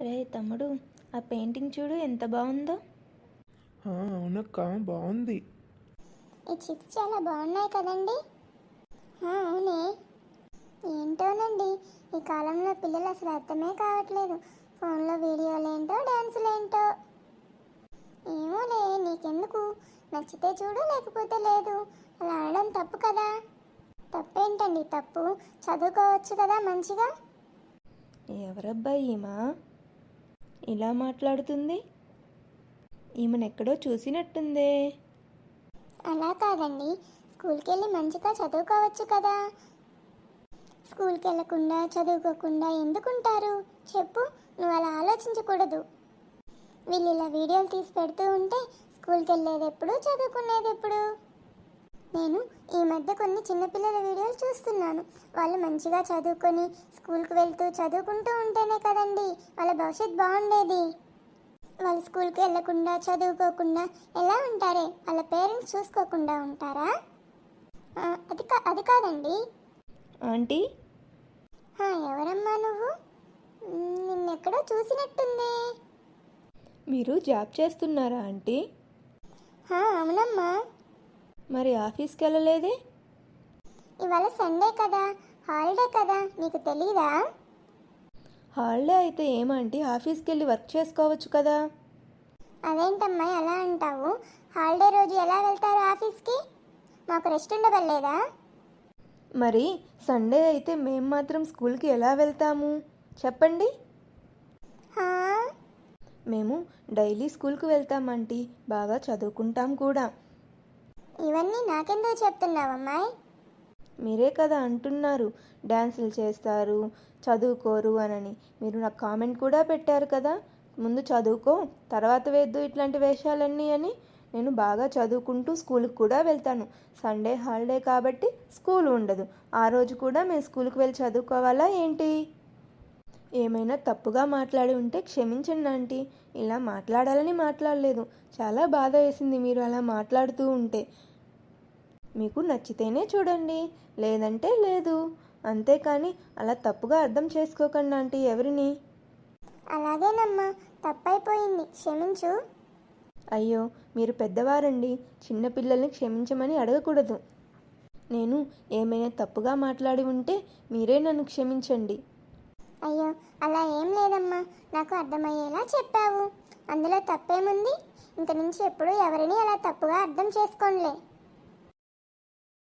రే తమ్ముడు, ఆ పెయింటింగ్ చూడు ఎంత బాగుందో. అవునక్క, బాగుంది. ఈ చిప్స్ చాలా బాగున్నాయి కదండి. అవునే. ఏంటోనండి, ఈ కాలంలో పిల్లలు అసలు అర్థమే కావట్లేదు. ఫోన్లో వీడియోలేంటో డ్యాన్సులేంటో. ఏమోలే, నీకెందుకు, నచ్చితే చూడు లేకపోతే లేదు. అలా ఆడడం తప్పు కదా. తప్పేంటండి తప్పు, చదువుకోవచ్చు కదా మంచిగా. ఎవరబ్బా ఈమె ఇలా మాట్లాడుతుంది? ఈమెనెక్కడో చూసినట్టుందే. అలా కాదండి, స్కూల్కి వెళ్ళి మంచిగా చదువుకోవచ్చు కదా. స్కూల్కి వెళ్ళకుండా చదువుకోకుండా ఎందుకుంటారు చెప్పు. నువ్వు అలా ఆలోచించకూడదు. వీళ్ళు ఇలా వీడియోలు తీసి పెడుతూ ఉంటే స్కూల్కి వెళ్ళేది ఎప్పుడు, చదువుకునేది ఎప్పుడు? నేను ఈ మధ్య కొన్ని చిన్నపిల్లల వీడియోలు చూస్తున్నాను. వాళ్ళు మంచిగా చదువుకొని స్కూల్కి వెళ్తూ చదువుకుంటూ ఉంటేనే కదండి వాళ్ళ భవిష్యత్తు బాగుండేది. వాళ్ళు స్కూల్కి వెళ్ళకుండా చదువుకోకుండా ఎలా ఉంటారే? వాళ్ళ పేరెంట్స్ చూసుకోకుండా ఉంటారా? అది కాదండి. ఆంటీ, ఎవరమ్మా నువ్వు? నిన్నెక్కడో చూసినట్టుంది. మీరు జాబ్ చేస్తున్నారా ఆంటీ? అవునమ్మా. మరి ఆఫీస్కి వెళ్ళలేదే? ఇవాళ సండే కదా, హాలిడే కదా, నీకు తెలీదా? హాలిడే అయితే ఏమంటీ, ఆఫీస్కి వెళ్ళి వర్క్ చేసుకోవచ్చు కదా. అదేంటమ్మా అలా అంటావు? హాలిడే రోజు ఎలా వెళ్తారు ఆఫీస్కి? మాకు రెస్ట్ ఉండబల్లేదా? మరి సండే అయితే మేము మాత్రం స్కూల్కి ఎలా వెళ్తాము చెప్పండి? మేము డైలీ స్కూల్కి వెళ్తాం ఆంటీ, బాగా చదువుకుంటాం కూడా. ఇవన్నీ నాకెందుకు చెప్తున్నావమ్మాయి? మీరే కదా అంటున్నారు డ్యాన్సులు చేస్తారు, చదువుకోరు అనని. మీరు నాకు కామెంట్ కూడా పెట్టారు కదా, ముందు చదువుకో తర్వాత వేద్దు ఇట్లాంటి వేషాలన్నీ అని. నేను బాగా చదువుకుంటూ స్కూల్కి కూడా వెళ్తాను. సండే హాలిడే కాబట్టి స్కూల్ ఉండదు. ఆ రోజు కూడా మేము స్కూల్కి వెళ్ళి చదువుకోవాలా ఏంటి? ఏమైనా తప్పుగా మాట్లాడి ఉంటే క్షమించండి ఆంటీ. ఇలా మాట్లాడాలని మాట్లాడలేదు. చాలా బాధ వేసింది మీరు అలా మాట్లాడుతూ ఉంటే. మీకు నచ్చితేనే చూడండి, లేదంటే లేదు. అంతేకాని అలా తప్పుగా అర్థం చేసుకోకండి ఆంటీ ఎవరిని. అలాగేనమ్మా, తప్పైపోయింది, క్షమించు. అయ్యో, మీరు పెద్దవారండి, చిన్నపిల్లల్ని క్షమించమని అడగకూడదు. నేను ఏమైనా తప్పుగా మాట్లాడి ఉంటే మీరే నన్ను క్షమించండి. అయ్యో, అలా ఏం లేదమ్మా, నాకు అర్థమయ్యేలా చెప్పావు. అందులో తప్పేముంది? ఇంక నుంచి ఎప్పుడు ఎవరిని అలా తప్పుగా అర్థం చేసుకోనులే.